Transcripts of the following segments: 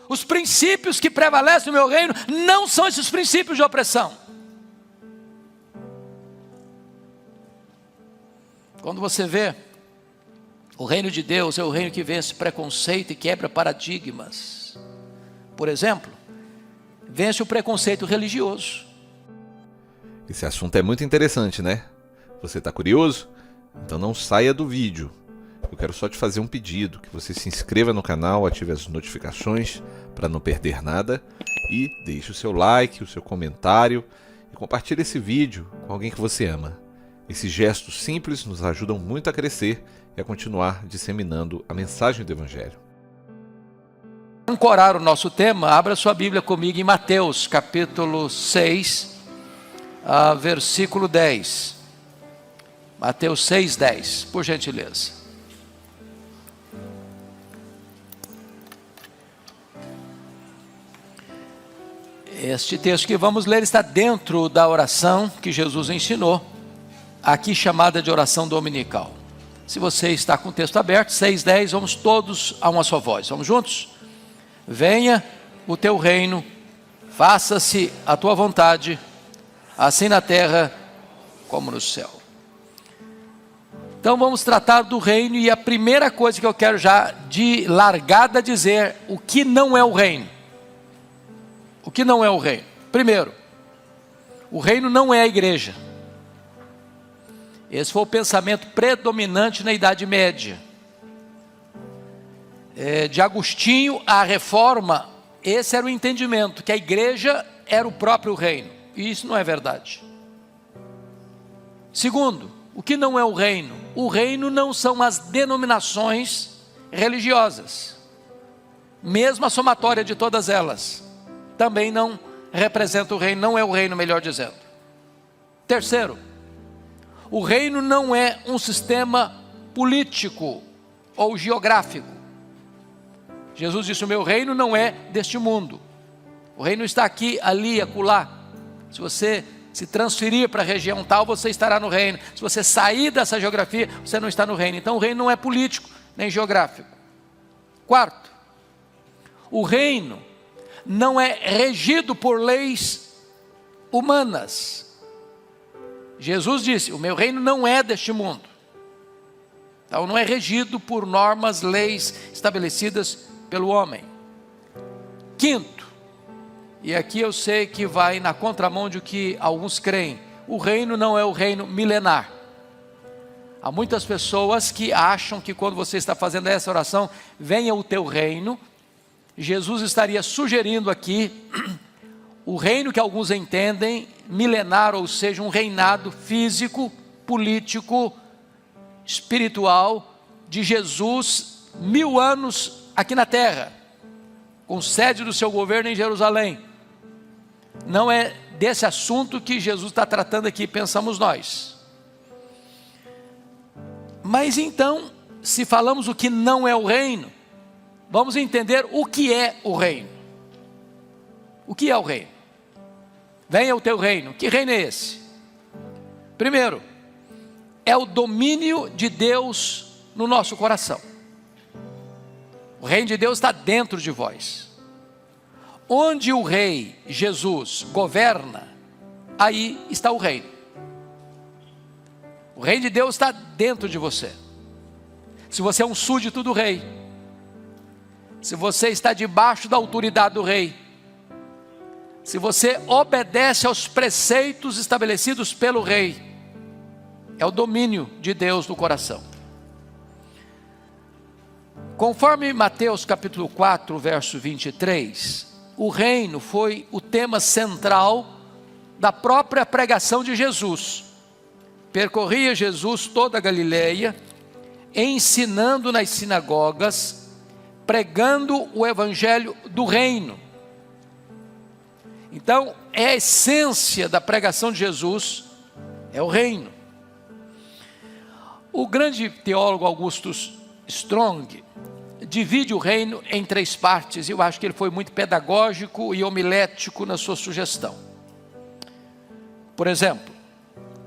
Os princípios que prevalecem no meu reino não são esses princípios de opressão. Quando você vê, o reino de Deus é o reino que vence preconceito e quebra paradigmas. Por exemplo, vence o preconceito religioso. Esse assunto é muito interessante, né? Você está curioso? Então não saia do vídeo. Eu quero só te fazer um pedido, que você se inscreva no canal, ative as notificações para não perder nada e deixe o seu like, o seu comentário e compartilhe esse vídeo com alguém que você ama. Esses gestos simples nos ajudam muito a crescer e a continuar disseminando a mensagem do Evangelho. Para ancorar o nosso tema, abra sua Bíblia comigo em Mateus, capítulo 6, versículo 10. Mateus 6, 10, por gentileza. Este texto que vamos ler está dentro da oração que Jesus ensinou, aqui chamada de oração dominical. Se você está com o texto aberto, 6:10, vamos todos a uma só voz. Vamos juntos? Venha o teu reino, faça-se a tua vontade, assim na terra como no céu. Então vamos tratar do reino, e a primeira coisa que eu quero já de largada dizer, o que não é o reino. O que não é o reino? Primeiro, o reino não é a igreja. Esse foi o pensamento predominante na Idade Média. De Agostinho à Reforma, esse era o entendimento, que a igreja era o próprio reino. E isso não é verdade. Segundo, o que não é o reino? O reino não são as denominações religiosas. Mesmo a somatória de todas elas também não representa o reino, não é o reino, melhor dizendo. Terceiro, o reino não é um sistema político ou geográfico. Jesus disse: o meu reino não é deste mundo. O reino está aqui, ali, acolá. Se você se transferir para a região tal, você estará no reino. Se você sair dessa geografia, você não está no reino. Então o reino não é político, nem geográfico. Quarto, o reino não é regido por leis humanas. Jesus disse: o meu reino não é deste mundo. Então não é regido por normas, leis estabelecidas pelo homem. Quinto, e aqui eu sei que vai na contramão de que alguns creem, o reino não é o reino milenar. Há muitas pessoas que acham que quando você está fazendo essa oração, venha o teu reino, Jesus estaria sugerindo aqui o reino que alguns entendem milenar, ou seja, um reinado físico, político, espiritual de Jesus, 1000 anos aqui na terra, com sede do seu governo em Jerusalém. Não é desse assunto que Jesus está tratando aqui, pensamos nós. Mas então, se falamos o que não é o reino, vamos entender o que é o reino. O que é o reino? Venha o teu reino. Que reino é esse? Primeiro, é o domínio de Deus no nosso coração. O reino de Deus está dentro de vós. Onde o rei Jesus governa, aí está o reino. O reino de Deus está dentro de você. Se você é um súdito do rei, se você está debaixo da autoridade do rei, se você obedece aos preceitos estabelecidos pelo rei, é o domínio de Deus no coração. Conforme Mateus capítulo 4, verso 23, o reino foi o tema central da própria pregação de Jesus. Percorria Jesus toda a Galileia, ensinando nas sinagogas, pregando o evangelho do reino. Então, é a essência da pregação de Jesus, é o reino. O grande teólogo Augustus Strong divide o reino em 3 partes, e eu acho que ele foi muito pedagógico e homilético na sua sugestão. Por exemplo,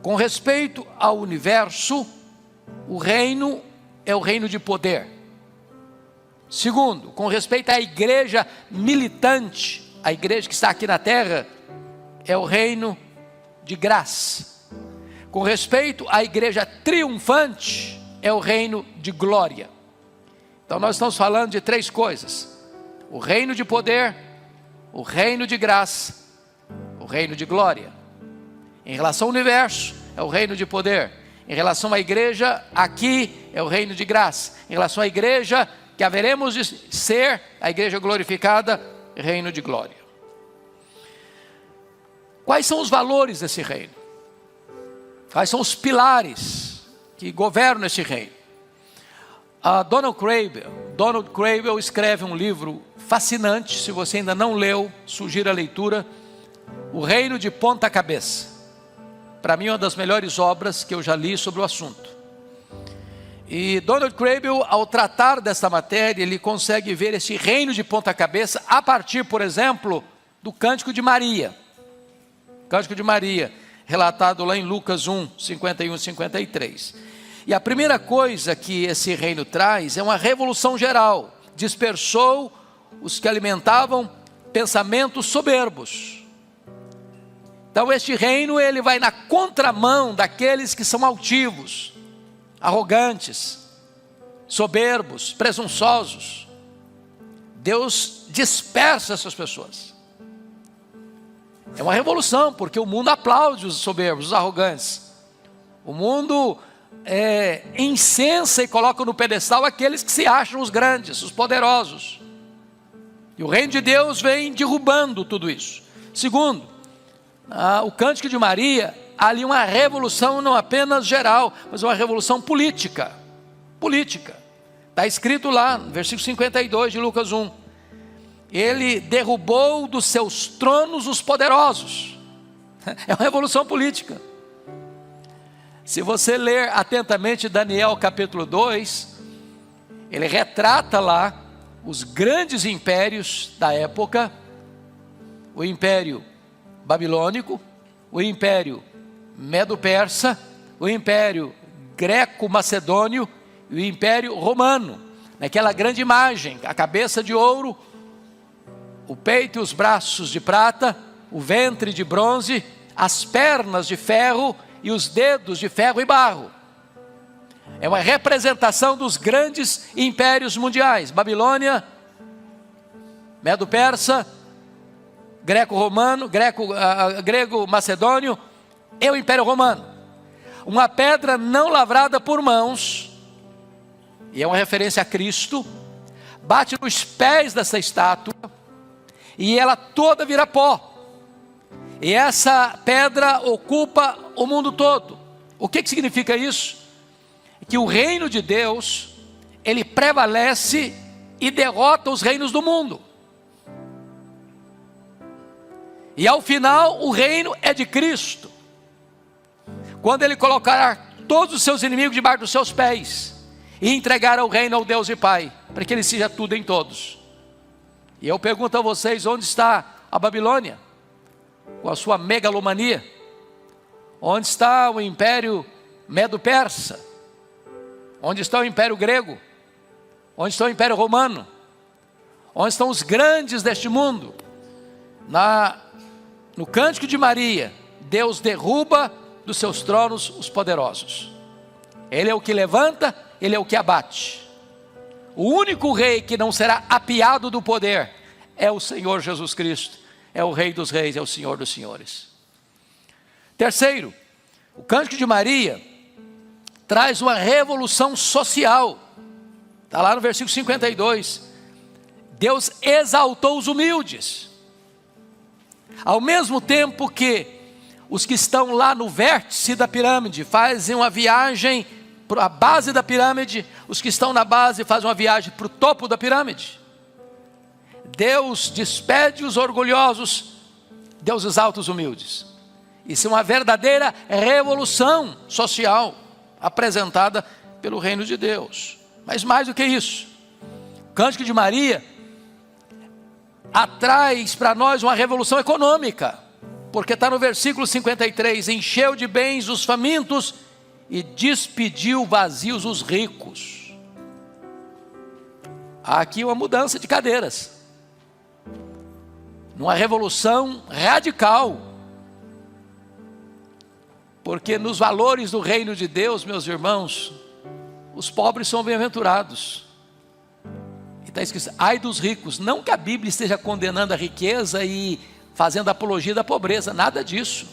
com respeito ao universo, o reino é o reino de poder. Segundo, com respeito à igreja militante, a igreja que está aqui na terra, é o reino de graça. Com respeito à igreja triunfante, é o reino de glória. Então nós estamos falando de três coisas: o reino de poder, o reino de graça, o reino de glória. Em relação ao universo, é o reino de poder. Em relação à igreja, aqui é o reino de graça. Em relação à igreja que haveremos de ser, a igreja glorificada, reino de glória. Quais são os valores desse reino? Quais são os pilares que governam esse reino? Donald Cravel escreve um livro fascinante. Se você ainda não leu, sugiro a leitura. O Reino de Ponta Cabeça. Para mim, uma das melhores obras que eu já li sobre o assunto. E Donald Cravel, ao tratar desta matéria, ele consegue ver esse reino de ponta cabeça a partir, por exemplo, do Cântico de Maria. Cântico de Maria, relatado lá em Lucas 1, 51 e 53. E a primeira coisa que esse reino traz é uma revolução geral. Dispersou os que alimentavam pensamentos soberbos. Então este reino, ele vai na contramão daqueles que são altivos, arrogantes, soberbos, presunçosos. Deus dispersa essas pessoas. É uma revolução, porque o mundo aplaude os soberbos, os arrogantes. O mundo incensa e coloca no pedestal aqueles que se acham os grandes, os poderosos. E o reino de Deus vem derrubando tudo isso. Segundo, o Cântico de Maria, há ali uma revolução não apenas geral, mas uma revolução política. Política. Está escrito lá, no versículo 52 de Lucas 1. Ele derrubou dos seus tronos os poderosos. É uma revolução política. Se você ler atentamente Daniel capítulo 2, ele retrata lá os grandes impérios da época. O império babilônico, o império medo-persa, o império greco-macedônio e o império romano. Naquela grande imagem, a cabeça de ouro, o peito e os braços de prata, o ventre de bronze, as pernas de ferro e os dedos de ferro e barro. É uma representação dos grandes impérios mundiais: Babilônia, Medo-Persa, Greco-Romano, Grego-Macedônio e o Império Romano. Uma pedra não lavrada por mãos, e é uma referência a Cristo, bate nos pés dessa estátua, e ela toda vira pó. E essa pedra ocupa o mundo todo. O que significa isso? Que o reino de Deus, ele prevalece e derrota os reinos do mundo. E ao final, o reino é de Cristo. Quando ele colocar todos os seus inimigos debaixo dos seus pés e entregar o reino ao Deus e Pai, para que ele seja tudo em todos. E eu pergunto a vocês, onde está a Babilônia? Com a sua megalomania? Onde está o império medo-persa? Onde está o império grego? Onde está o império romano? Onde estão os grandes deste mundo? No Cântico de Maria, Deus derruba dos seus tronos os poderosos. Ele é o que levanta, ele é o que abate. O único rei que não será apiado do poder é o Senhor Jesus Cristo. É o Rei dos Reis, é o Senhor dos Senhores. Terceiro, o Cântico de Maria traz uma revolução social. Está lá no versículo 52. Deus exaltou os humildes. Ao mesmo tempo que os que estão lá no vértice da pirâmide fazem uma viagem para a base da pirâmide, os que estão na base fazem uma viagem para o topo da pirâmide. Deus despede os orgulhosos, Deus exalta os humildes. Isso é uma verdadeira revolução social apresentada pelo reino de Deus. Mas mais do que isso, o Cântico de Maria traz para nós uma revolução econômica, porque está no versículo 53, encheu de bens os famintos e despediu vazios os ricos. há aqui uma mudança de cadeiras, numa revolução radical, porque nos valores do reino de Deus, meus irmãos, os pobres são bem-aventurados. E está escrito, ai dos ricos. Não que a Bíblia esteja condenando a riqueza e fazendo apologia da pobreza, nada disso.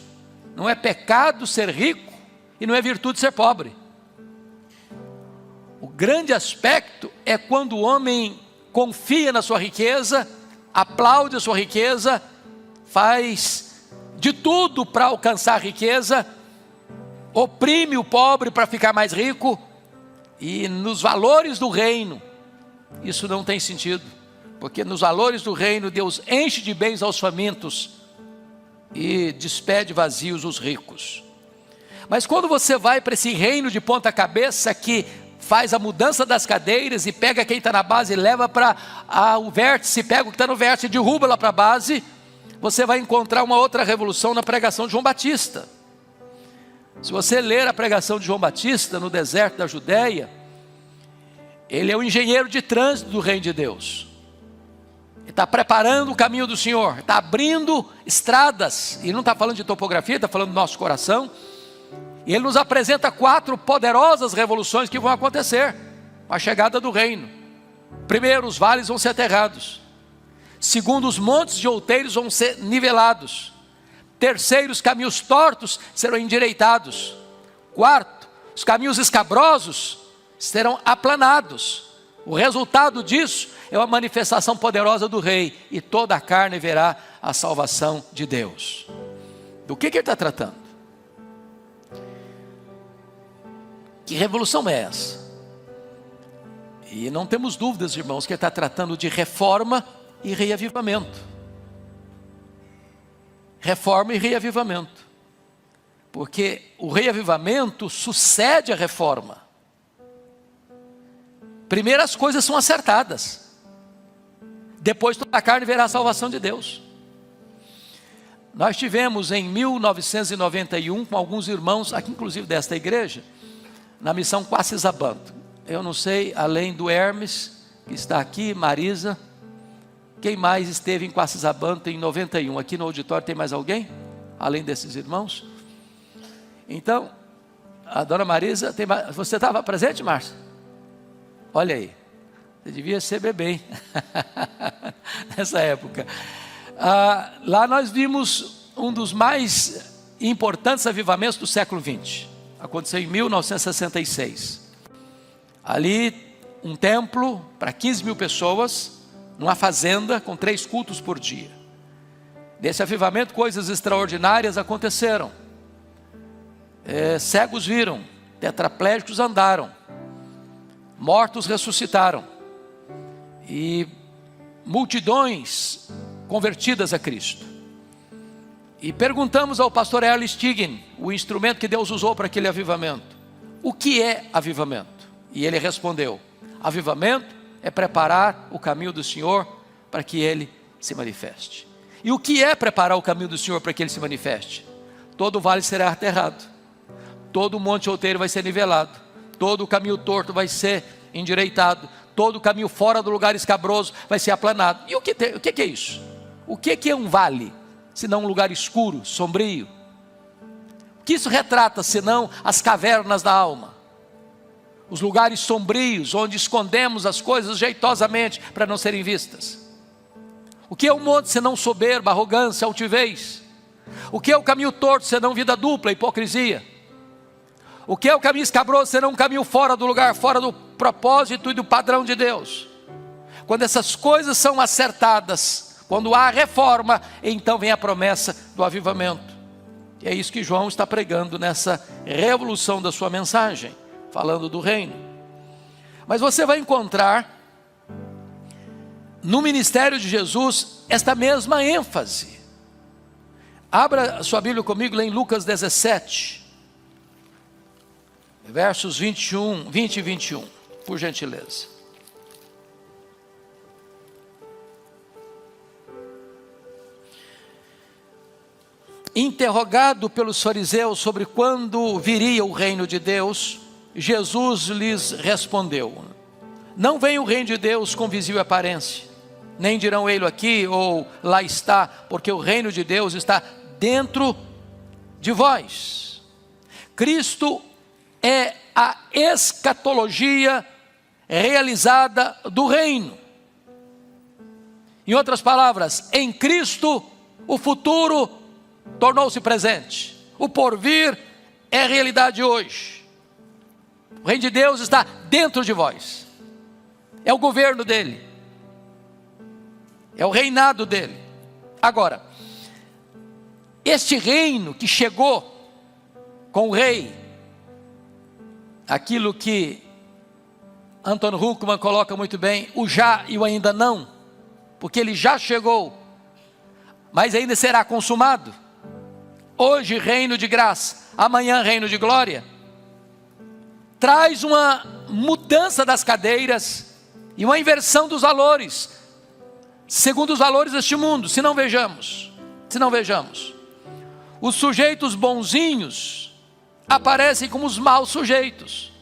Não é pecado ser rico e não é virtude ser pobre. O grande aspecto é quando o homem confia na sua riqueza, aplaude a sua riqueza, faz de tudo para alcançar a riqueza, oprime o pobre para ficar mais rico, e nos valores do reino, isso não tem sentido, porque nos valores do reino, Deus enche de bens aos famintos e despede vazios os ricos. Mas quando você vai para esse reino de ponta cabeça, que faz a mudança das cadeiras e pega quem está na base e leva para o vértice, pega o que está no vértice e derruba lá para a base, você vai encontrar uma outra revolução na pregação de João Batista. Se você ler a pregação de João Batista no deserto da Judéia, ele é o engenheiro de trânsito do reino de Deus. Ele está preparando o caminho do Senhor, está abrindo estradas, e não está falando de topografia, está falando do nosso coração. E ele nos apresenta 4 poderosas revoluções que vão acontecer com a chegada do reino. Primeiro, os vales vão ser aterrados. Segundo, os montes de outeiros vão ser nivelados. Terceiro, os caminhos tortos serão endireitados. Quarto, os caminhos escabrosos serão aplanados. O resultado disso é uma manifestação poderosa do rei, e toda a carne verá a salvação de Deus. Do que ele está tratando? Que revolução é essa? E não temos dúvidas, irmãos, que ele está tratando de reforma e reavivamento. Reforma e reavivamento. Porque o reavivamento sucede à reforma. Primeiro as coisas são acertadas, depois toda a carne verá a salvação de Deus. Nós tivemos em 1991, com alguns irmãos, aqui inclusive desta igreja, na missão Quacisabanto. Eu não sei, além do Hermes, que está aqui, Marisa, quem mais esteve em Quacisabanto em 91? Aqui no auditório tem mais alguém? Além desses irmãos? Então, a dona Marisa, você estava presente, Márcia? Olha aí, você devia ser bebê, hein? Nessa época. Lá nós vimos um dos mais importantes avivamentos do século XX. Aconteceu em 1966. Ali, um templo para 15 mil pessoas, numa fazenda, com 3 cultos por dia. Nesse avivamento, coisas extraordinárias aconteceram. Cegos viram, tetraplégicos andaram, mortos ressuscitaram, e multidões convertidas a Cristo. E perguntamos ao pastor Erle Stigen, o instrumento que Deus usou para aquele avivamento: o que é avivamento? E ele respondeu: avivamento é preparar o caminho do Senhor para que Ele se manifeste. E o que é preparar o caminho do Senhor para que Ele se manifeste? Todo vale será aterrado, todo monte outeiro vai ser nivelado, todo o caminho torto vai ser endireitado, todo o caminho fora do lugar escabroso vai ser aplanado. E o que é isso? O que é um vale, senão um lugar escuro, sombrio? O que isso retrata, senão as cavernas da alma? Os lugares sombrios, onde escondemos as coisas jeitosamente para não serem vistas. O que é um monte, senão soberba, arrogância, altivez? O que é o caminho torto, senão vida dupla, hipocrisia? O que é o caminho escabroso, senão um caminho fora do lugar, fora do propósito e do padrão de Deus? Quando essas coisas são acertadas, quando há reforma, então vem a promessa do avivamento. E é isso que João está pregando nessa revolução da sua mensagem, falando do reino. Mas você vai encontrar no ministério de Jesus esta mesma ênfase. Abra sua Bíblia comigo lá em Lucas 17, versos 20 e 21, por gentileza. Interrogado pelos fariseus sobre quando viria o reino de Deus, Jesus lhes respondeu: Não vem o reino de Deus com visível aparência, nem dirão ele aqui ou lá está, porque o reino de Deus está dentro de vós. Cristo é a escatologia realizada do reino. Em outras palavras, em Cristo o futuro tornou-se presente, o porvir é realidade hoje. O reino de Deus está dentro de vós, é o governo dele, é o reinado dele. Agora, este reino que chegou com o rei, aquilo que Anton Huckman coloca muito bem, o já e o ainda não, porque ele já chegou, mas ainda será consumado. Hoje reino de graça, amanhã reino de glória, traz uma mudança das cadeiras e uma inversão dos valores, segundo os valores deste mundo. Se não vejamos, os sujeitos bonzinhos aparecem como os maus sujeitos.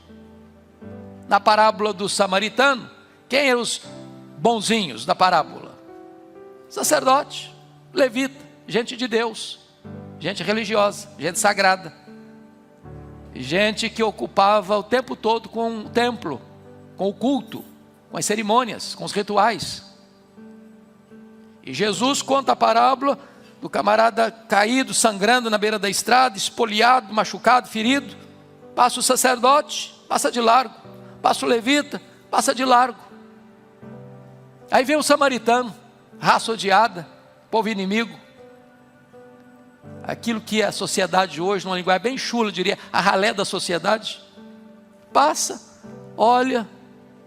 Na parábola do samaritano, quem eram os bonzinhos da parábola? Sacerdote, levita, gente de Deus, gente religiosa, gente sagrada, gente que ocupava o tempo todo com o templo, com o culto, com as cerimônias, com os rituais. E Jesus conta a parábola do camarada caído, sangrando na beira da estrada, espoliado, machucado, ferido. Passa o sacerdote, passa de largo. Passa o levita, passa de largo. Aí vem o samaritano, raça odiada, povo inimigo. Aquilo que a sociedade hoje, numa linguagem bem chula, diria, a ralé da sociedade. Passa, olha,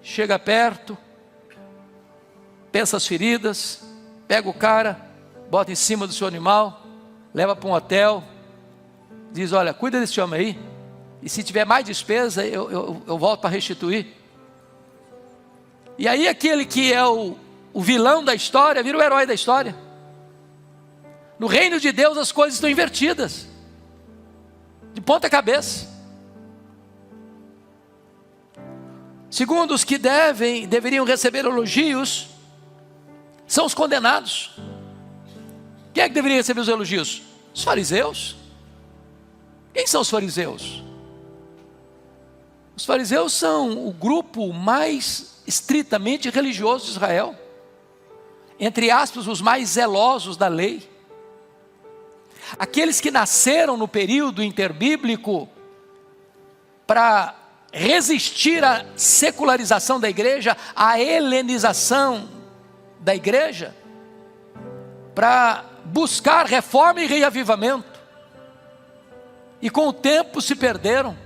chega perto, pensa as feridas, pega o cara, bota em cima do seu animal, leva para um hotel, diz, olha, cuida desse homem aí, e se tiver mais despesa, eu volto para restituir. E aí aquele que é o vilão da história, vira o herói da história. No reino de Deus as coisas estão invertidas, de ponta cabeça. Segundo, os que deveriam receber elogios, são os condenados. Quem é que deveria receber os elogios? Os fariseus. Quem são os fariseus? Os fariseus são o grupo mais estritamente religioso de Israel, entre aspas, os mais zelosos da lei, aqueles que nasceram no período interbíblico para resistir à secularização da igreja, à helenização da igreja, para buscar reforma e reavivamento, e com o tempo se perderam,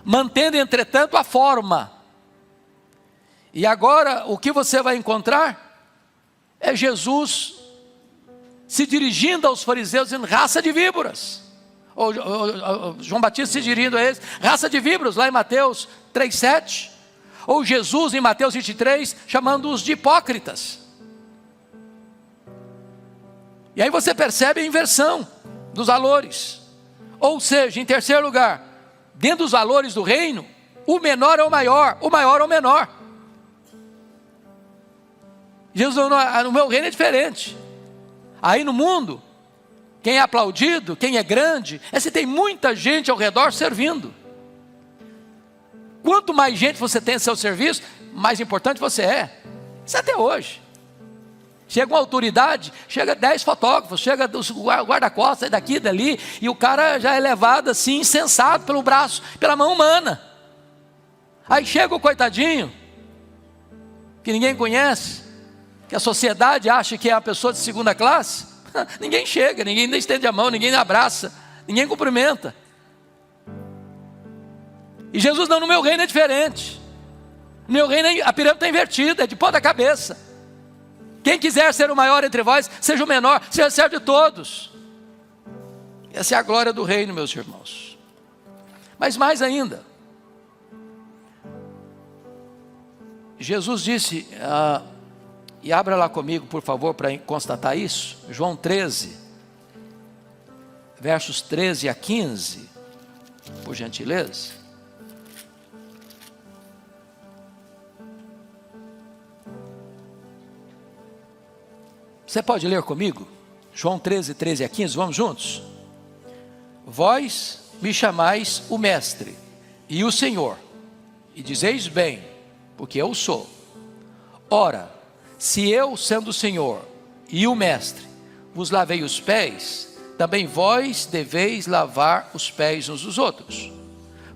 mantendo entretanto a forma. E agora o que você vai encontrar é Jesus se dirigindo aos fariseus, dizendo, raça de víboras. Ou João Batista se dirigindo a eles, raça de víboras, lá em Mateus 3,7. Ou Jesus em Mateus 23, chamando-os de hipócritas. E aí você percebe a inversão dos valores. Ou seja, em terceiro lugar, dentro dos valores do reino, o menor é o maior é o menor. Jesus, no meu reino é diferente. Aí no mundo, quem é aplaudido, quem é grande, é se tem muita gente ao redor servindo. Quanto mais gente você tem a seu serviço, mais importante você é. Isso até hoje. Chega uma autoridade, chega 10 fotógrafos, chega os guarda-costas daqui e dali, e o cara já é levado assim, insensado pelo braço, pela mão humana. Aí chega o coitadinho, que ninguém conhece, que a sociedade acha que é a pessoa de segunda classe, ninguém chega, ninguém nem estende a mão, ninguém abraça, ninguém cumprimenta. E Jesus não, no meu reino é diferente. No meu reino a pirâmide está invertida, é de ponta cabeça. Quem quiser ser o maior entre vós, seja o menor, seja servo de todos. Essa é a glória do reino, meus irmãos. Mas mais ainda, Jesus disse, e abra lá comigo, por favor, para constatar isso, João 13, versos 13 a 15, por gentileza. Você pode ler comigo? João 13, 13 a 15, vamos juntos? Vós me chamais o Mestre e o Senhor, e dizeis bem, porque eu sou. Ora, se eu, sendo o Senhor e o Mestre, vos lavei os pés, também vós deveis lavar os pés uns dos outros.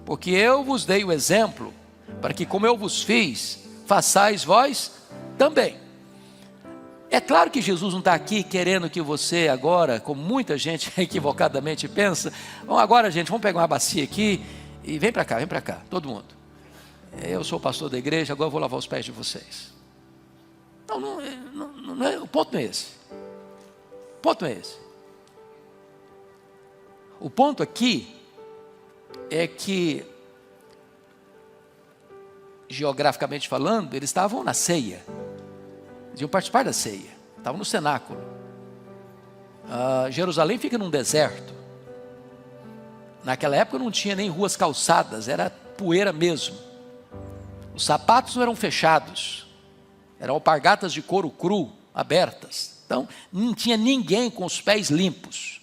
Porque eu vos dei o exemplo, para que como eu vos fiz, façais vós também. É claro que Jesus não está aqui querendo que você agora, como muita gente equivocadamente pensa, vamos agora gente, vamos pegar uma bacia aqui e vem para cá, todo mundo. Eu sou o pastor da igreja, agora eu vou lavar os pés de vocês. O ponto não é esse. O ponto não é esse. O ponto aqui é que, geograficamente falando, eles estavam na ceia, eles iam participar da ceia, estavam no cenáculo. Jerusalém fica num deserto. Naquela época não tinha nem ruas calçadas, era poeira mesmo. Os sapatos não eram fechados, eram alpargatas de couro cru, abertas. Então não tinha ninguém com os pés limpos.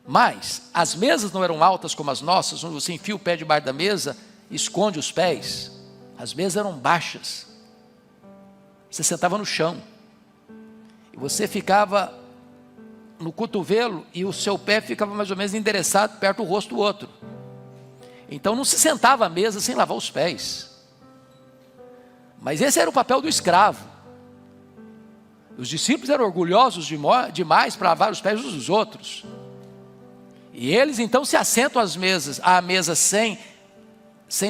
Mas as mesas não eram altas como as nossas, onde você enfia o pé debaixo da mesa e esconde os pés. As mesas eram baixas. Você sentava no chão. E você ficava no cotovelo e o seu pé ficava mais ou menos endereçado perto do rosto do outro. Então não se sentava à mesa sem lavar os pés. Mas esse era o papel do escravo. Os discípulos eram orgulhosos demais para lavar os pés uns dos outros. E eles então se assentam à mesa sem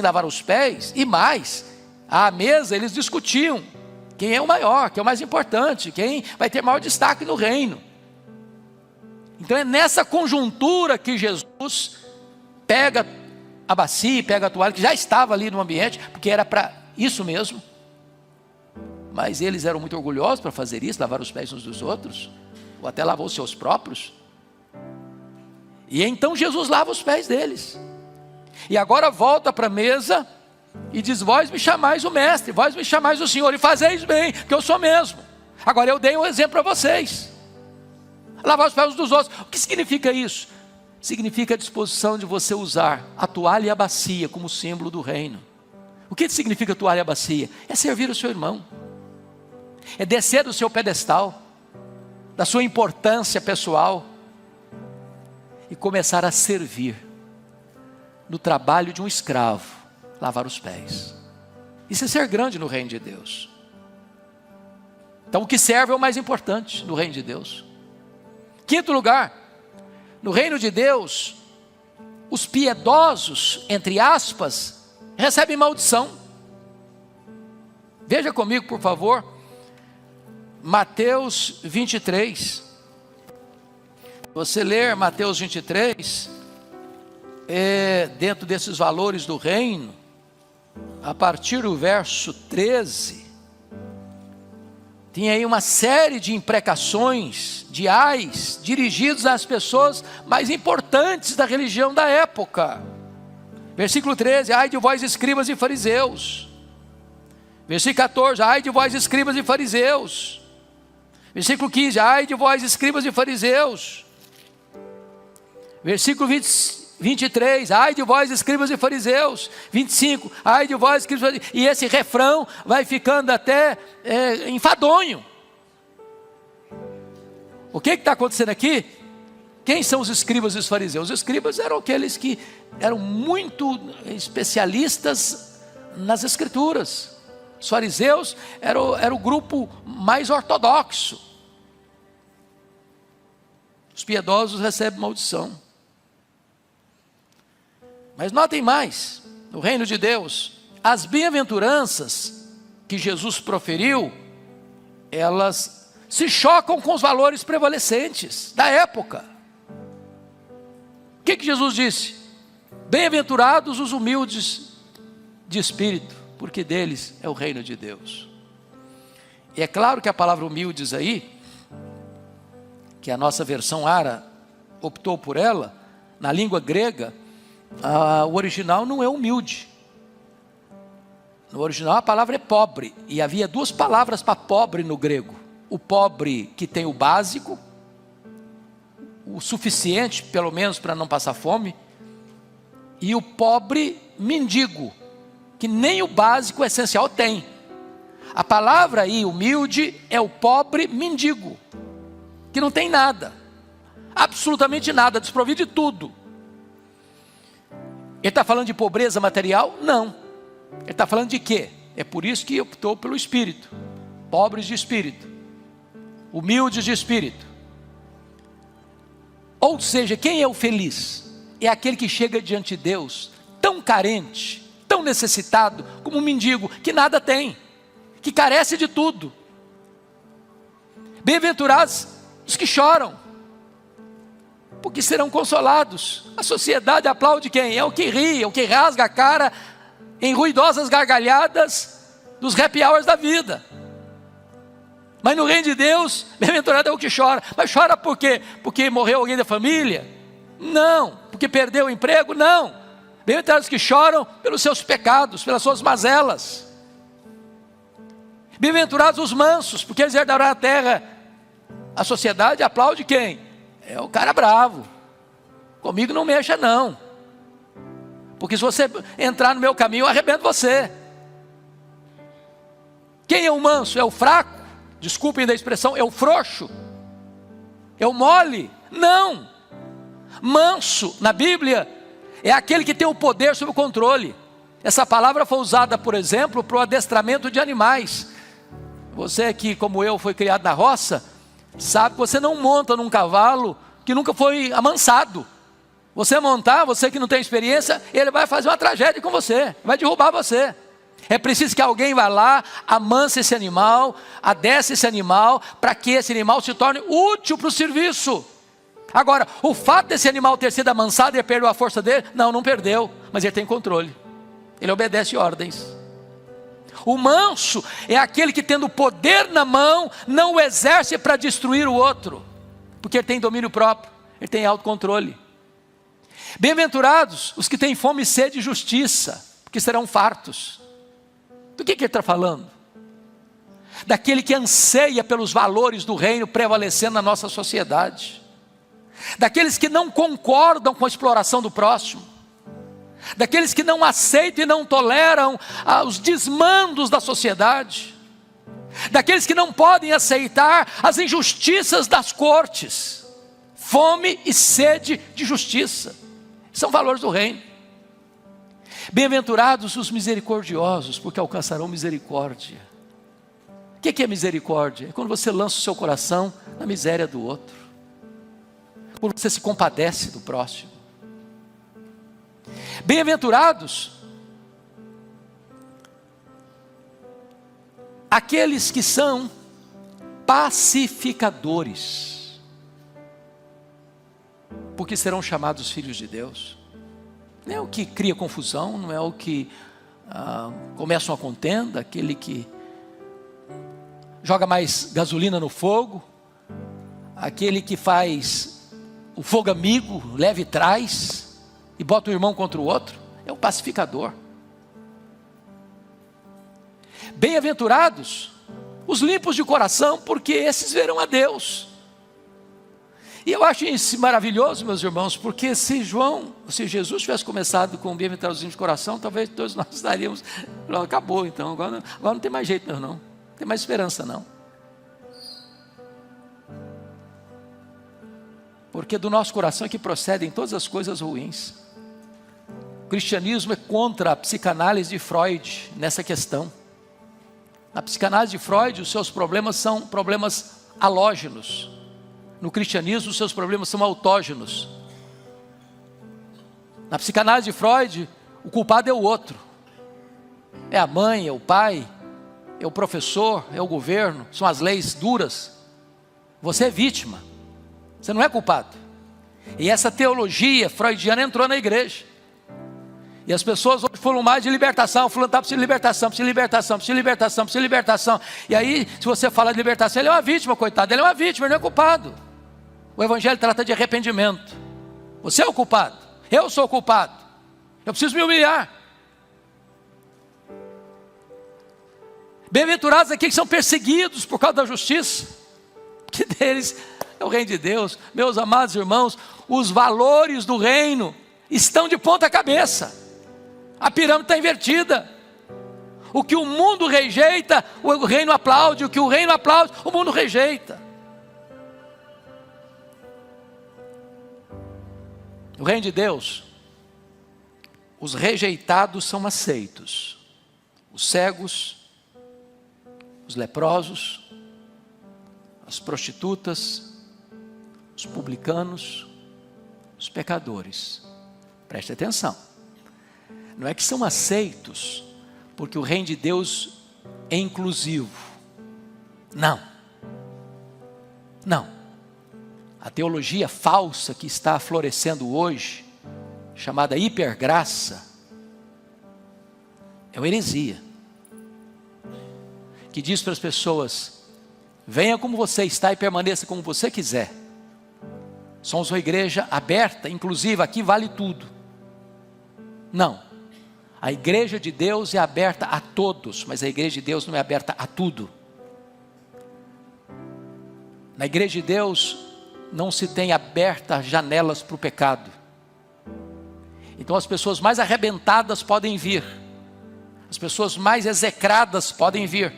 lavar os pés. E mais, à mesa eles discutiam quem é o maior, quem é o mais importante, quem vai ter maior destaque no reino. Então é nessa conjuntura que Jesus pega a bacia, pega a toalha, que já estava ali no ambiente, porque era para isso mesmo. Mas eles eram muito orgulhosos para fazer isso, lavar os pés uns dos outros, ou até lavar os seus próprios. E então Jesus lava os pés deles. E agora volta para a mesa e diz: vós me chamais o Mestre, vós me chamais o Senhor, e fazeis bem, porque eu sou mesmo. Agora eu dei um exemplo para vocês. Lavar os pés uns dos outros. O que significa isso? Significa a disposição de você usar a toalha e a bacia como símbolo do reino. O que significa toalha e a bacia? É servir o seu irmão. É descer do seu pedestal, da sua importância pessoal, e começar a servir no trabalho de um escravo, lavar os pés. Isso é ser grande no reino de Deus. Então o que serve é o mais importante no reino de Deus. Quinto lugar, no reino de Deus, os piedosos, entre aspas, recebem maldição. Veja comigo, por favor, Mateus 23. Você ler Mateus 23, dentro desses valores do reino, a partir do verso 13, tem aí uma série de imprecações, de ais, dirigidos às pessoas mais importantes da religião da época. Versículo 13, ai de vós escribas e fariseus. Versículo 14, ai de vós escribas e fariseus. Versículo 15, ai de vós escribas e fariseus. Versículo 23, ai de vós escribas e fariseus. 25, ai de vós escribas e fariseus. E esse refrão vai ficando até enfadonho. O que está acontecendo aqui? Quem são os escribas e os fariseus? Os escribas eram aqueles que eram muito especialistas nas escrituras. Os fariseus era o grupo mais ortodoxo. Os piedosos recebem maldição. Mas notem mais, no reino de Deus, as bem-aventuranças que Jesus proferiu, elas se chocam com os valores prevalecentes da época. O que Jesus disse? Bem-aventurados os humildes de espírito, porque deles é o reino de Deus. E é claro que a palavra humildes aí, que a nossa versão ARA optou por ela, na língua grega, o original não é humilde. No original a palavra é pobre, e havia duas palavras para pobre no grego. o pobre que tem o básico, o suficiente, pelo menos para não passar fome, e o pobre mendigo, que nem o básico essencial tem. A palavra aí, humilde, é o pobre mendigo, que não tem nada, absolutamente nada, desprovido de tudo. Ele está falando de pobreza material? Não. Ele está falando de quê? É por isso que optou pelo espírito. Pobres de espírito, humildes de espírito. Ou seja, quem é o feliz? É aquele que chega diante de Deus tão carente, tão necessitado, como um mendigo, que nada tem, que carece de tudo. Bem-aventurados os que choram, porque serão consolados. A sociedade aplaude quem? É o que ri, é o que rasga a cara em ruidosas gargalhadas dos happy hours da vida. Mas no reino de Deus, bem-aventurado é o que chora. Mas chora por quê? Porque morreu alguém da família? Não. Porque perdeu o emprego? Não. Bem-aventurados que choram pelos seus pecados, pelas suas mazelas. Bem-aventurados os mansos, porque eles herdarão a terra. A sociedade aplaude quem? É o cara bravo. Comigo não mexa não. Porque se você entrar no meu caminho, eu arrebento você. Quem é o manso? É o fraco? Desculpem da expressão, é o frouxo? É o mole? Não. Manso, na Bíblia, é aquele que tem o poder sob o controle. Essa palavra foi usada, por exemplo, para o adestramento de animais. Você que, como eu, foi criado na roça, sabe que você não monta num cavalo que nunca foi amansado. Você montar, você que não tem experiência, ele vai fazer uma tragédia com você, vai derrubar você. É preciso que alguém vá lá, amanse esse animal, adestre esse animal, para que esse animal se torne útil para o serviço. Agora, o fato desse animal ter sido amansado e perdeu a força dele, não perdeu, mas ele tem controle, ele obedece ordens. O manso é aquele que, tendo poder na mão, não o exerce para destruir o outro, porque ele tem domínio próprio, ele tem autocontrole. Bem-aventurados os que têm fome e sede de justiça, porque serão fartos. Do que ele está falando? Daquele que anseia pelos valores do reino prevalecendo na nossa sociedade, daqueles que não concordam com a exploração do próximo, daqueles que não aceitam e não toleram os desmandos da sociedade, daqueles que não podem aceitar as injustiças das cortes. Fome e sede de justiça são valores do reino. Bem-aventurados os misericordiosos, porque alcançarão misericórdia. O que é misericórdia? É quando você lança o seu coração na miséria do outro, quando você se compadece do próximo. Bem-aventurados aqueles que são pacificadores, porque serão chamados filhos de Deus. Não é o que cria confusão, não é o que começa uma contenda, aquele que joga mais gasolina no fogo, aquele que faz o fogo amigo, leva e traz, e bota um irmão contra o outro, é o pacificador. Bem-aventurados os limpos de coração, porque esses verão a Deus. E eu acho isso maravilhoso, meus irmãos, porque se Jesus tivesse começado com bem-aventurados de coração, talvez todos nós estaríamos, acabou então, agora não tem mais jeito não tem mais esperança não. Porque do nosso coração é que procedem todas as coisas ruins. O cristianismo é contra a psicanálise de Freud nessa questão. Na psicanálise de Freud, os seus problemas são problemas halógenos. No cristianismo, os seus problemas são autógenos. Na psicanálise de Freud, o culpado é o outro. É a mãe, é o pai, é o professor, é o governo, são as leis duras. Você é vítima, você não é culpado. E essa teologia freudiana entrou na igreja. E as pessoas hoje falam mais de libertação, falando, tá, precisa de libertação, precisa de libertação, precisa de libertação, precisa de libertação. E aí, se você fala de libertação, ele é uma vítima, coitado, ele é uma vítima, ele não é culpado. O evangelho trata de arrependimento. Você é o culpado, eu sou o culpado, eu preciso me humilhar. Bem-aventurados aqueles que são perseguidos por causa da justiça, deles é o reino de Deus. Meus amados irmãos, os valores do reino estão de ponta cabeça. A pirâmide está invertida. O que o mundo rejeita, o reino aplaude. O que o reino aplaude, o mundo rejeita. O reino de Deus, os rejeitados são aceitos. Os cegos, os leprosos, as prostitutas, os publicanos, os pecadores. Preste atenção. Não é que são aceitos porque o reino de Deus é inclusivo. Não. Não. A teologia falsa que está florescendo hoje, chamada hipergraça, é uma heresia. Que diz para as pessoas: venha como você está e permaneça como você quiser. Somos uma igreja aberta, inclusive aqui vale tudo. Não. A igreja de Deus é aberta a todos, mas a igreja de Deus não é aberta a tudo. Na igreja de Deus não se tem abertas janelas para o pecado. Então as pessoas mais arrebentadas podem vir. As pessoas mais execradas podem vir.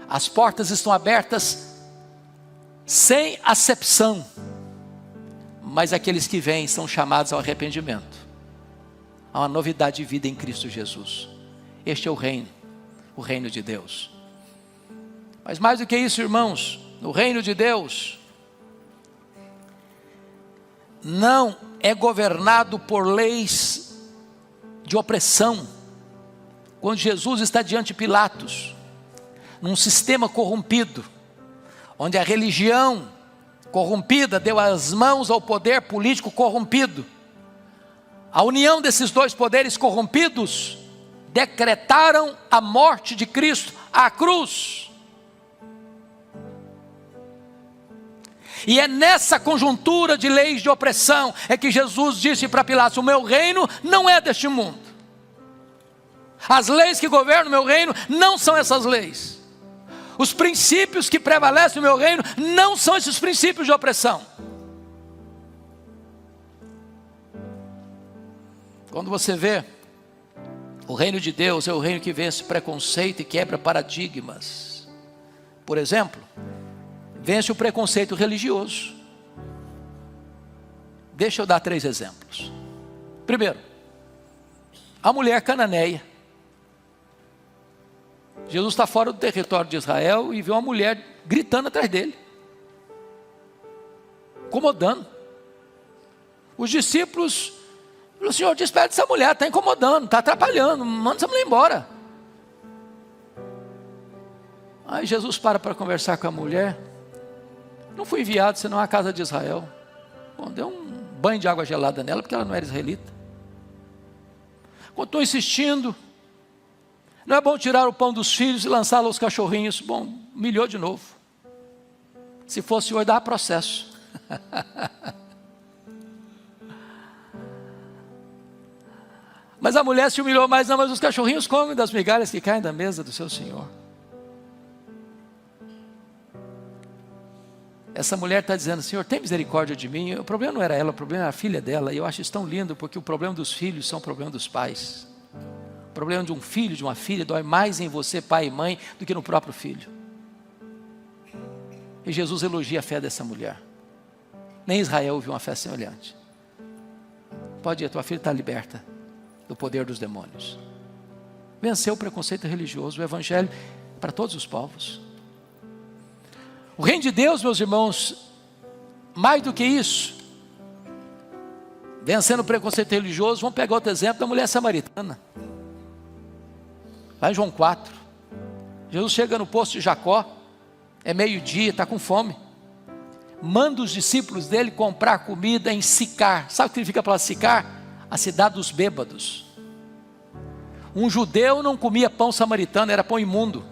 As portas estão abertas sem acepção. Mas aqueles que vêm são chamados ao arrependimento, a uma novidade de vida em Cristo Jesus. Este é o reino de Deus. Mas mais do que isso, irmãos, no reino de Deus não é governado por leis de opressão. Quando Jesus está diante de Pilatos, num sistema corrompido, onde a religião corrompida deu as mãos ao poder político corrompido, a união desses dois poderes corrompidos decretaram a morte de Cristo à cruz. E é nessa conjuntura de leis de opressão é que Jesus disse para Pilatos: o meu reino não é deste mundo. As leis que governam o meu reino não são essas leis. Os princípios que prevalecem no meu reino não são esses princípios de opressão. Quando você vê, o reino de Deus é o reino que vence preconceito e quebra paradigmas. Por exemplo, vence o preconceito religioso. Deixa eu dar 3 exemplos. Primeiro, a mulher cananeia. Jesus está fora do território de Israel e vê uma mulher gritando atrás dele, incomodando. Os discípulos falaram: Senhor, despede essa mulher, está incomodando, está atrapalhando, manda essa mulher embora. Aí Jesus para conversar com a mulher. Não fui enviado senão à casa de Israel. Bom, deu um banho de água gelada nela, porque ela não era israelita. Continuou insistindo. Não é bom tirar o pão dos filhos e lançá-lo aos cachorrinhos. Bom, humilhou de novo. Se fosse hoje, dava processo. Mas a mulher se humilhou mais. Não, mas os cachorrinhos comem das migalhas que caem da mesa do seu Senhor. Essa mulher está dizendo: Senhor, tem misericórdia de mim. O problema não era ela, o problema era a filha dela. E eu acho isso tão lindo, porque o problema dos filhos são o problema dos pais. O problema de um filho, de uma filha, dói mais em você, pai e mãe, do que no próprio filho. E Jesus elogia a fé dessa mulher. Nem Israel viu uma fé semelhante. Pode ir, tua filha está liberta do poder dos demônios. Venceu o preconceito religioso, o evangelho para todos os povos. O reino de Deus, meus irmãos, mais do que isso, vencendo o preconceito religioso, vamos pegar outro exemplo da mulher samaritana. Lá em João 4, Jesus chega no poço de Jacó, é meio-dia, está com fome, manda os discípulos dele comprar comida em Sicar. Sabe o que significa a palavra Sicar? A cidade dos bêbados. Um judeu não comia pão samaritano, era pão imundo.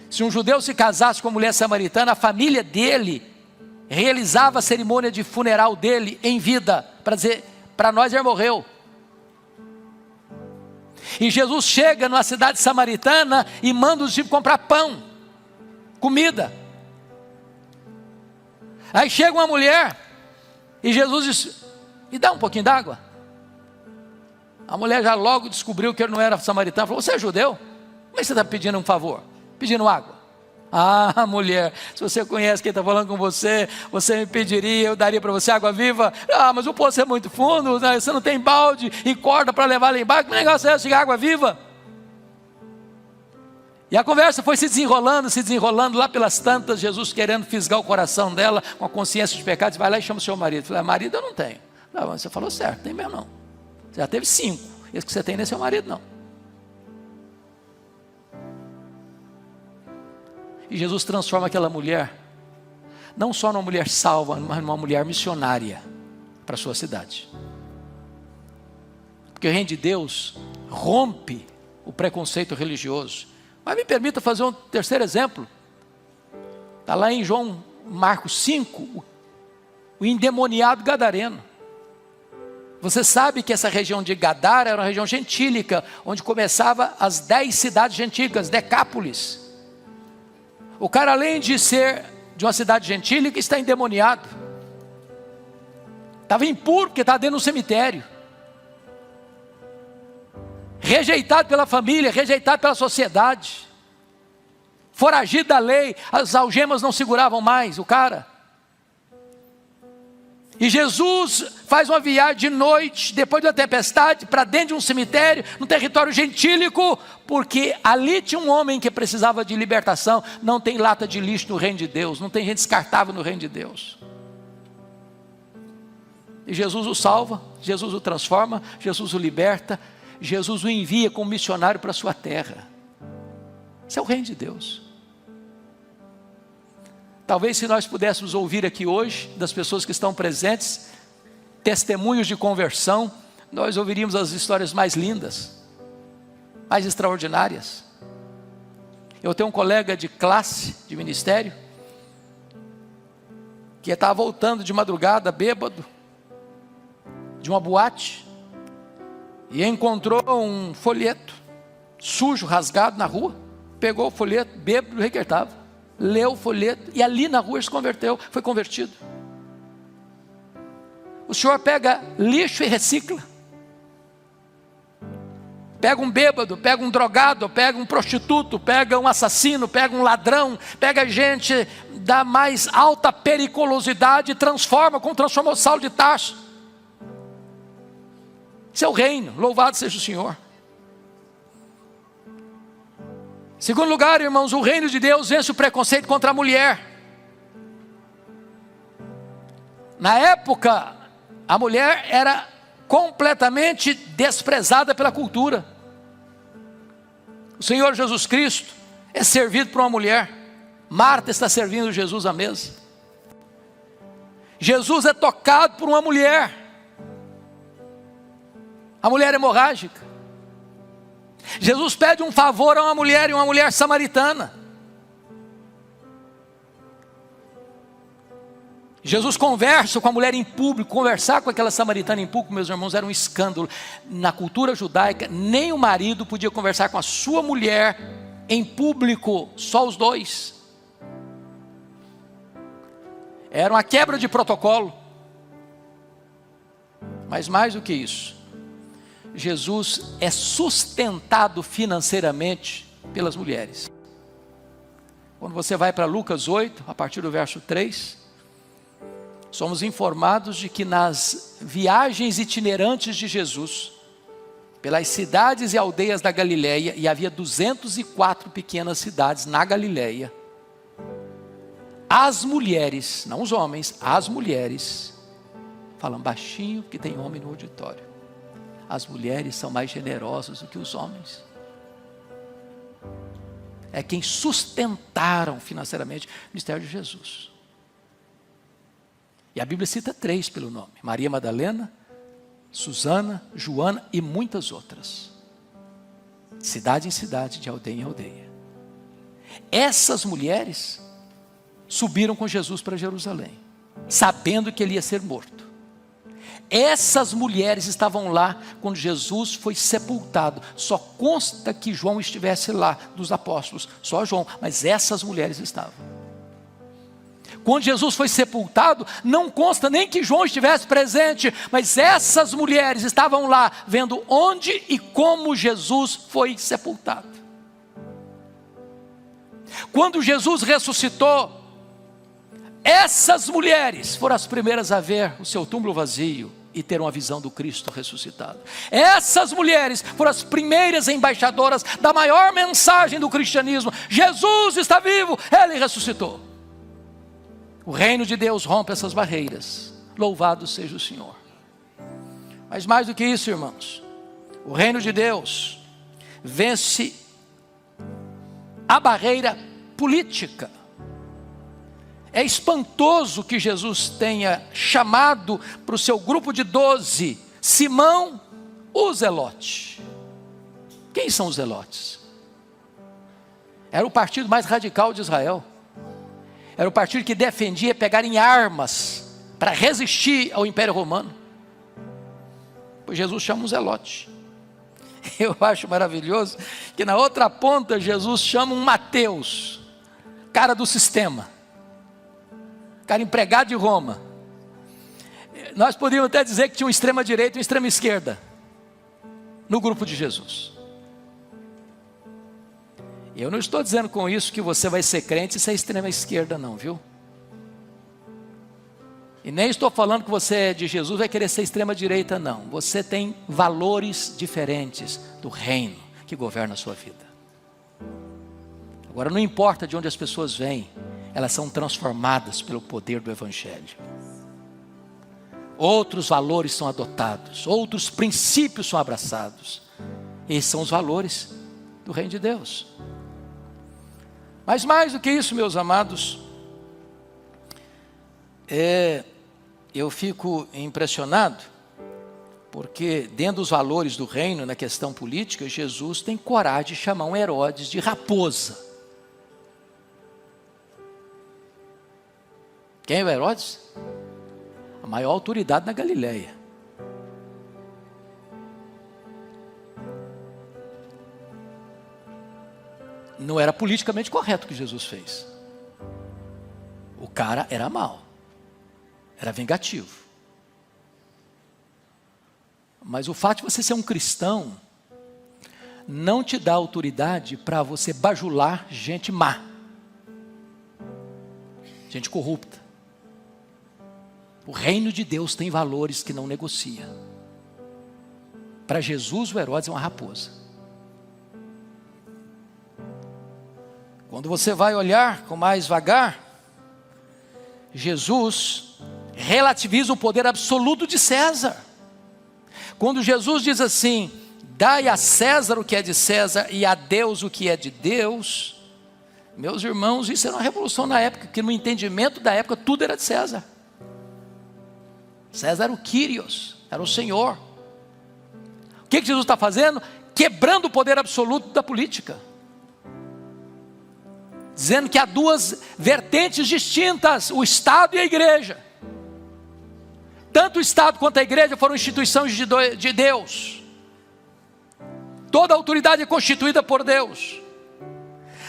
Se um judeu se casasse com uma mulher samaritana, a família dele realizava a cerimônia de funeral dele em vida, para dizer: para nós ele morreu. E Jesus chega numa cidade samaritana e manda os discípulos comprar pão, comida. Aí chega uma mulher e Jesus diz: me dá um pouquinho d'água. A mulher já logo descobriu que ele não era samaritano. Falou: você é judeu? Como é que você está pedindo um favor? Pedindo água? Ah, mulher, se você conhece quem está falando com você, você me pediria, eu daria para você água viva. Ah, mas o poço é muito fundo, né? Você não tem balde e corda para levar lá embaixo. Que negócio é esse de água viva? E a conversa foi se desenrolando, lá pelas tantas, Jesus querendo fisgar o coração dela, com a consciência de pecados. Vai lá e chama o seu marido. Falei: marido eu não tenho. Falei: você falou certo, tem mesmo não. Você já teve 5, esse que você tem não é seu marido não. E Jesus transforma aquela mulher, não só numa mulher salva, mas numa mulher missionária para a sua cidade. Porque o reino de Deus rompe o preconceito religioso. Mas me permita fazer um terceiro exemplo. Está lá em Marcos 5, o endemoniado gadareno. Você sabe que essa região de Gadara era uma região gentílica, onde começava as 10 cidades gentílicas, Decápolis. O cara, além de ser de uma cidade gentílica, está endemoniado. Estava impuro, porque estava dentro de um cemitério. Rejeitado pela família, rejeitado pela sociedade. Foragido da lei, as algemas não seguravam mais o cara. E Jesus faz uma viagem de noite, depois da tempestade, para dentro de um cemitério, num território gentílico, porque ali tinha um homem que precisava de libertação. Não tem lata de lixo no reino de Deus, não tem gente descartável no reino de Deus. E Jesus o salva, Jesus o transforma, Jesus o liberta, Jesus o envia como missionário para a sua terra. Isso é o reino de Deus. Talvez se nós pudéssemos ouvir aqui hoje, das pessoas que estão presentes, testemunhos de conversão, nós ouviríamos as histórias mais lindas, mais extraordinárias. Eu tenho um colega de classe, de ministério, que estava voltando de madrugada, bêbado, de uma boate, e encontrou um folheto, sujo, rasgado na rua, pegou o folheto, bêbado, requertava. Leu o folheto e ali na rua se converteu, foi convertido. O Senhor pega lixo e recicla. Pega um bêbado, pega um drogado, pega um prostituto, pega um assassino, pega um ladrão, pega gente da mais alta periculosidade e transforma, como transformou Saulo de Tarso. Esse é o reino, louvado seja o Senhor. Segundo lugar, irmãos, o reino de Deus vence o preconceito contra a mulher. Na época, a mulher era completamente desprezada pela cultura. O Senhor Jesus Cristo é servido por uma mulher. Marta está servindo Jesus à mesa. Jesus é tocado por uma mulher. A mulher hemorrágica. Jesus pede um favor a uma mulher, e uma mulher samaritana. Jesus conversa com a mulher em público. Conversar com aquela samaritana em público, meus irmãos, era um escândalo. Na cultura judaica, nem o marido podia conversar com a sua mulher em público, só os dois. Era uma quebra de protocolo. Mas mais do que isso, Jesus é sustentado financeiramente pelas mulheres. Quando você vai para Lucas 8, a partir do verso 3, somos informados de que nas viagens itinerantes de Jesus, pelas cidades e aldeias da Galileia, e havia 204 pequenas cidades na Galileia, as mulheres, não os homens, as mulheres, falam baixinho porque tem homem no auditório. As mulheres são mais generosas do que os homens. É quem sustentaram financeiramente o ministério de Jesus. E a Bíblia cita 3 pelo nome: Maria Madalena, Susana, Joana e muitas outras. Cidade em cidade, de aldeia em aldeia. Essas mulheres subiram com Jesus para Jerusalém, sabendo que ele ia ser morto. Essas mulheres estavam lá quando Jesus foi sepultado. Só consta que João estivesse lá, dos apóstolos, só João, mas essas mulheres estavam. Quando Jesus foi sepultado, não consta nem que João estivesse presente, mas essas mulheres estavam lá, vendo onde e como Jesus foi sepultado. Quando Jesus ressuscitou, essas mulheres foram as primeiras a ver o seu túmulo vazio e ter uma visão do Cristo ressuscitado. Essas mulheres foram as primeiras embaixadoras da maior mensagem do cristianismo: Jesus está vivo, Ele ressuscitou. O reino de Deus rompe essas barreiras. Louvado seja o Senhor. Mas mais do que isso, irmãos, o reino de Deus vence a barreira política. É espantoso que Jesus tenha chamado para o seu grupo de 12, Simão, o Zelote. Quem são os Zelotes? Era o partido mais radical de Israel. Era o partido que defendia pegar em armas para resistir ao Império Romano. Pois Jesus chama um Zelote. Eu acho maravilhoso que na outra ponta Jesus chama um Mateus, cara do sistema, cara empregado de Roma. Nós poderíamos até dizer que tinha uma extrema direita e uma extrema esquerda no grupo de Jesus. Eu não estou dizendo com isso que você vai ser crente e ser extrema esquerda não, viu? E nem estou falando que você é de Jesus vai querer ser extrema direita não. Você tem valores diferentes do reino que governa a sua vida. Agora não importa de onde as pessoas vêm, elas são transformadas pelo poder do Evangelho. Outros valores são adotados, outros princípios são abraçados. Esses são os valores do reino de Deus. Mas mais do que isso, meus amados, eu fico impressionado, porque dentro dos valores do reino, na questão política, Jesus tem coragem de chamar um Herodes de raposa. Quem é o Herodes? A maior autoridade na Galileia. Não era politicamente correto o que Jesus fez. O cara era mau, era vingativo. Mas o fato de você ser um cristão não te dá autoridade para você bajular gente má, gente corrupta. O reino de Deus tem valores que não negocia. Para Jesus, o Herodes é uma raposa. Quando você vai olhar com mais vagar, Jesus relativiza o poder absoluto de César. Quando Jesus diz assim: dai a César o que é de César e a Deus o que é de Deus, meus irmãos, isso era uma revolução na época, que no entendimento da época tudo era de César. César era o Kyrios, era o Senhor. O que Jesus está fazendo? Quebrando o poder absoluto da política, dizendo que há duas vertentes distintas: o Estado e a igreja. Tanto o Estado quanto a igreja foram instituições de Deus. Toda a autoridade é constituída por Deus.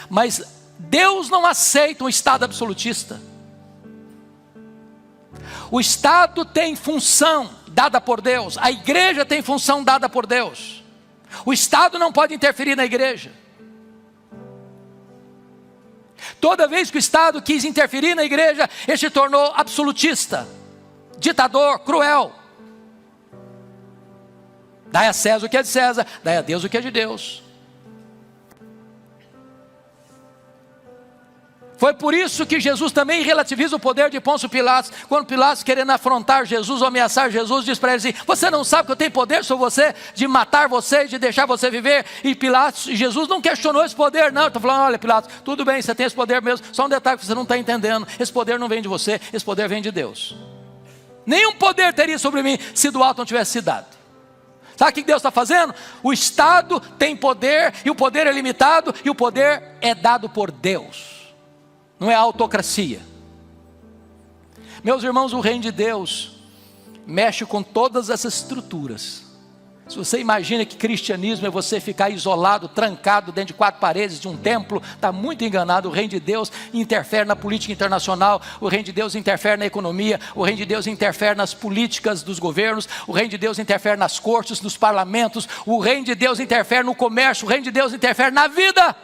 Mas Deus não aceita um Estado absolutista. O Estado tem função dada por Deus, a igreja tem função dada por Deus. O Estado não pode interferir na igreja. Toda vez que o Estado quis interferir na igreja, ele se tornou absolutista, ditador, cruel. Dai a César o que é de César, dai a Deus o que é de Deus. Foi por isso que Jesus também relativiza o poder de Pôncio Pilatos. Quando Pilatos, querendo afrontar Jesus ou ameaçar Jesus, diz para ele assim: você não sabe que eu tenho poder sobre você, de matar você, de deixar você viver? E Jesus não questionou esse poder, não. Ele está falando: olha, Pilatos, tudo bem, você tem esse poder mesmo, só um detalhe que você não está entendendo: esse poder não vem de você, esse poder vem de Deus. Nenhum poder teria sobre mim se do alto não tivesse sido dado. Sabe o que Deus está fazendo? O Estado tem poder, e o poder é limitado, e o poder é dado por Deus. Não é autocracia. Meus irmãos, o reino de Deus mexe com todas essas estruturas. Se você imagina que cristianismo é você ficar isolado, trancado dentro de 4 paredes de um templo, está muito enganado. O reino de Deus interfere na política internacional, o reino de Deus interfere na economia, o reino de Deus interfere nas políticas dos governos, o reino de Deus interfere nas cortes, nos parlamentos, o reino de Deus interfere no comércio, o reino de Deus interfere na vida.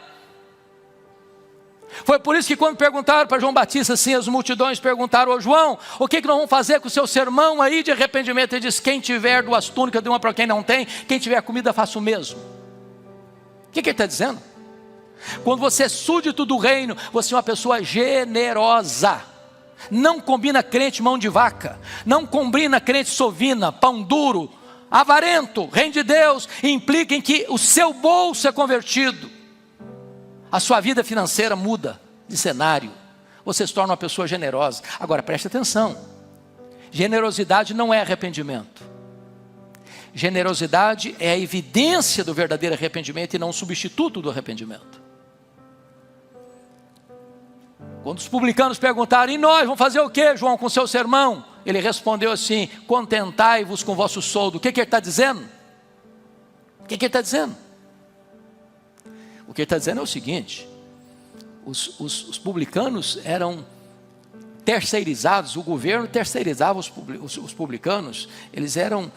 Foi por isso que quando perguntaram para João Batista, assim, as multidões perguntaram: ô João, o que nós vamos fazer com o seu sermão aí de arrependimento? Ele disse: quem tiver 2 túnicas, dê uma para quem não tem, quem tiver comida, faça o mesmo. O que ele está dizendo? Quando você é súdito do reino, você é uma pessoa generosa. Não combina crente mão de vaca, não combina crente sovina, pão duro, avarento. Reino de Deus implica em que o seu bolso é convertido. A sua vida financeira muda de cenário. Você se torna uma pessoa generosa. Agora preste atenção. Generosidade não é arrependimento. Generosidade é a evidência do verdadeiro arrependimento e não um substituto do arrependimento. Quando os publicanos perguntaram: e nós vamos fazer o que, João, com seu sermão? Ele respondeu assim: contentai-vos com vosso soldo. O que ele está dizendo? O que ele está dizendo? O que ele está dizendo é o seguinte: os publicanos eram terceirizados, o governo terceirizava os publicanos, eles eram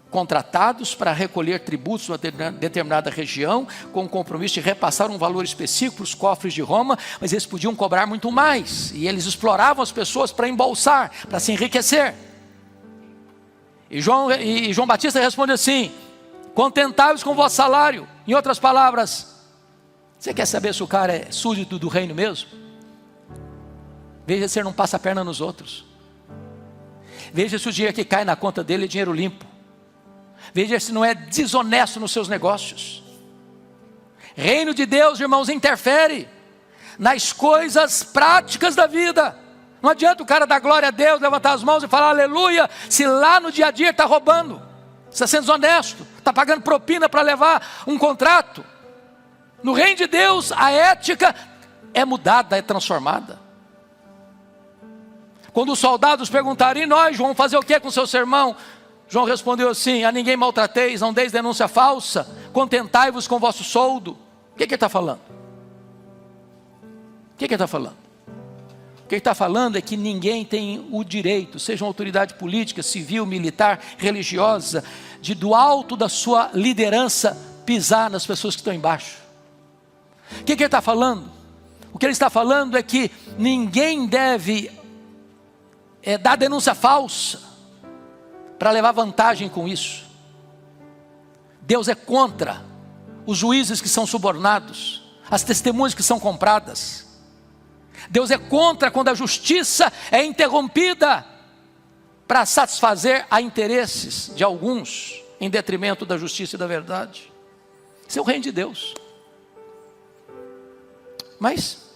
contratados para recolher tributos em uma determinada região, com o compromisso de repassar um valor específico para os cofres de Roma, mas eles podiam cobrar muito mais, e eles exploravam as pessoas para embolsar, para se enriquecer. E João Batista responde assim: contentai-vos com o vosso salário. Em outras palavras, você quer saber se o cara é súdito do reino mesmo? Veja se ele não passa a perna nos outros. Veja se o dinheiro que cai na conta dele é dinheiro limpo. Veja se não é desonesto nos seus negócios. Reino de Deus, irmãos, interfere nas coisas práticas da vida. Não adianta o cara dar glória a Deus, levantar as mãos e falar aleluia, se lá no dia a dia está roubando, está sendo desonesto, está pagando propina para levar um contrato. No reino de Deus, a ética é mudada, é transformada. Quando os soldados perguntaram: e nós, João, fazer o que com o seu sermão? João respondeu assim: a ninguém maltrateis, não deis denúncia falsa, contentai-vos com o vosso soldo. O que ele está falando? O que ele está falando? O que ele está falando é que ninguém tem o direito, seja uma autoridade política, civil, militar, religiosa, de do alto da sua liderança pisar nas pessoas que estão embaixo. O que ele está falando? O que ele está falando é que ninguém deve dar denúncia falsa para levar vantagem com isso. Deus é contra os juízes que são subornados, as testemunhas que são compradas. Deus é contra quando a justiça é interrompida para satisfazer a interesses de alguns, em detrimento da justiça e da verdade. Isso é o reino de Deus. Mas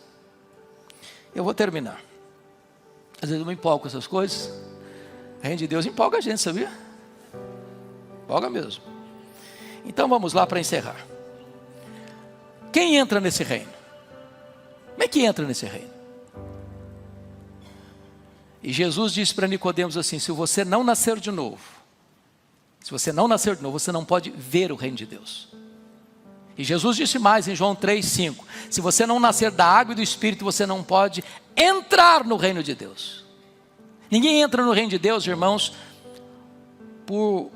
eu vou terminar. Às vezes eu me empolgo com essas coisas. O reino de Deus empolga a gente, sabia? Empolga mesmo. Então vamos lá para encerrar. Quem entra nesse reino? Como é que entra nesse reino? E Jesus disse para Nicodemos assim: se você não nascer de novo, você não pode ver o reino de Deus. E Jesus disse mais em João 3,5: se você não nascer da água e do Espírito, você não pode entrar no reino de Deus. Ninguém entra no reino de Deus, irmãos, por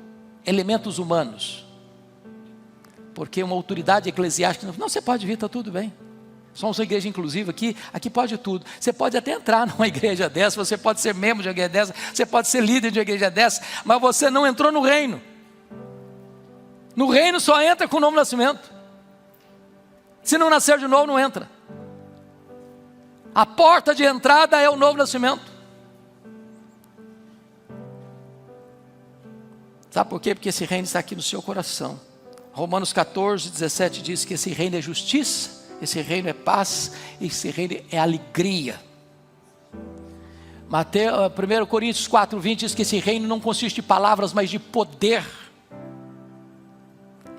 elementos humanos, porque uma autoridade eclesiástica não, você pode vir, está tudo bem. Somos uma igreja inclusiva aqui pode tudo. Você pode até entrar numa igreja dessa, você pode ser membro de uma igreja dessa, você pode ser líder de uma igreja dessa, mas você não entrou no reino. No reino só entra com o novo nascimento. Se não nascer de novo, não entra. A porta de entrada é o novo nascimento. Sabe por quê? Porque esse reino está aqui no seu coração. Romanos 14:17 diz que esse reino é justiça, esse reino é paz, esse reino é alegria. 1 Coríntios 4:20 diz que esse reino não consiste de palavras, mas de poder.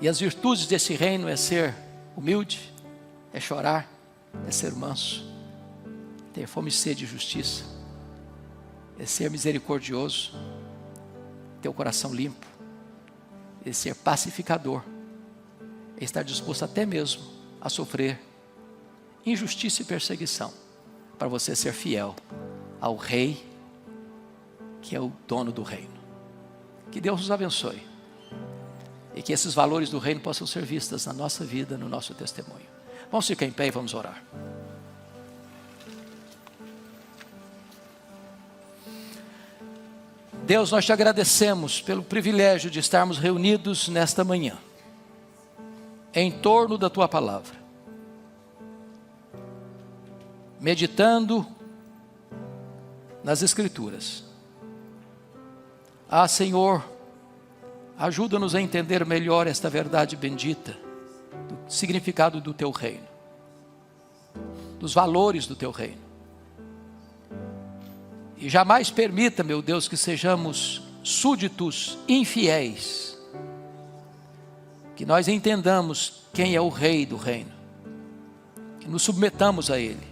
E as virtudes desse reino é ser humilde, é chorar, é ser manso, ter fome e sede de justiça, é ser misericordioso, ter o coração limpo, e ser pacificador, e estar disposto até mesmo a sofrer injustiça e perseguição, para você ser fiel ao Rei, que é o dono do reino. Que Deus nos abençoe, e que esses valores do reino possam ser vistos na nossa vida, no nosso testemunho. Vamos ficar em pé e vamos orar. Deus, nós te agradecemos pelo privilégio de estarmos reunidos nesta manhã, em torno da tua palavra, meditando nas Escrituras. Ah, Senhor, ajuda-nos a entender melhor esta verdade bendita, do significado do teu reino, dos valores do teu reino. E jamais permita, meu Deus, que sejamos súditos infiéis, que nós entendamos quem é o Rei do reino, que nos submetamos a Ele,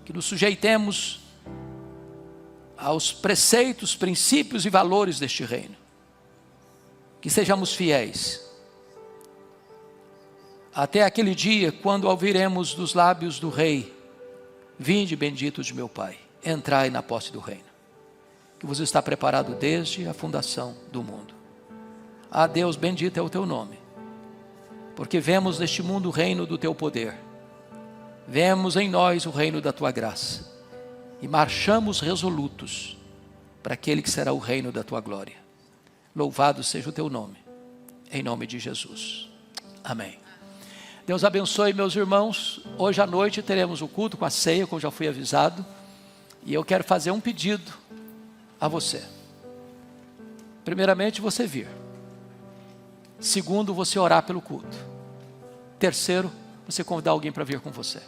que nos sujeitemos aos preceitos, princípios e valores deste reino, que sejamos fiéis, até aquele dia quando ouviremos dos lábios do Rei: vinde bendito de meu Pai, entrai na posse do reino, que vos está preparado desde a fundação do mundo. Ah, Deus, bendito é o teu nome, porque vemos neste mundo o reino do teu poder, vemos em nós o reino da tua graça, e marchamos resolutos para aquele que será o reino da tua glória. Louvado seja o teu nome, em nome de Jesus, amém. Deus abençoe, meus irmãos. Hoje à noite teremos o culto com a ceia, como já fui avisado, e eu quero fazer um pedido a você. Primeiramente, você vir. Segundo, você orar pelo culto. Terceiro, você convidar alguém para vir com você.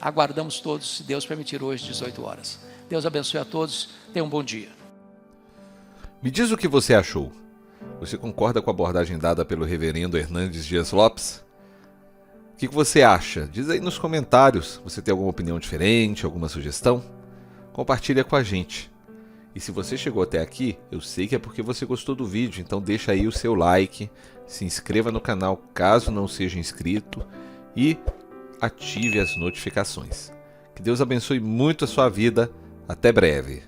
Aguardamos todos, se Deus permitir, hoje, 18 horas. Deus abençoe a todos. Tenha um bom dia. Me diz o que você achou. Você concorda com a abordagem dada pelo reverendo Hernandes Dias Lopes? O que você acha? Diz aí nos comentários. Você tem alguma opinião diferente, alguma sugestão? Compartilha com a gente. E se você chegou até aqui, eu sei que é porque você gostou do vídeo, então deixa aí o seu like, se inscreva no canal caso não seja inscrito e ative as notificações. Que Deus abençoe muito a sua vida. Até breve.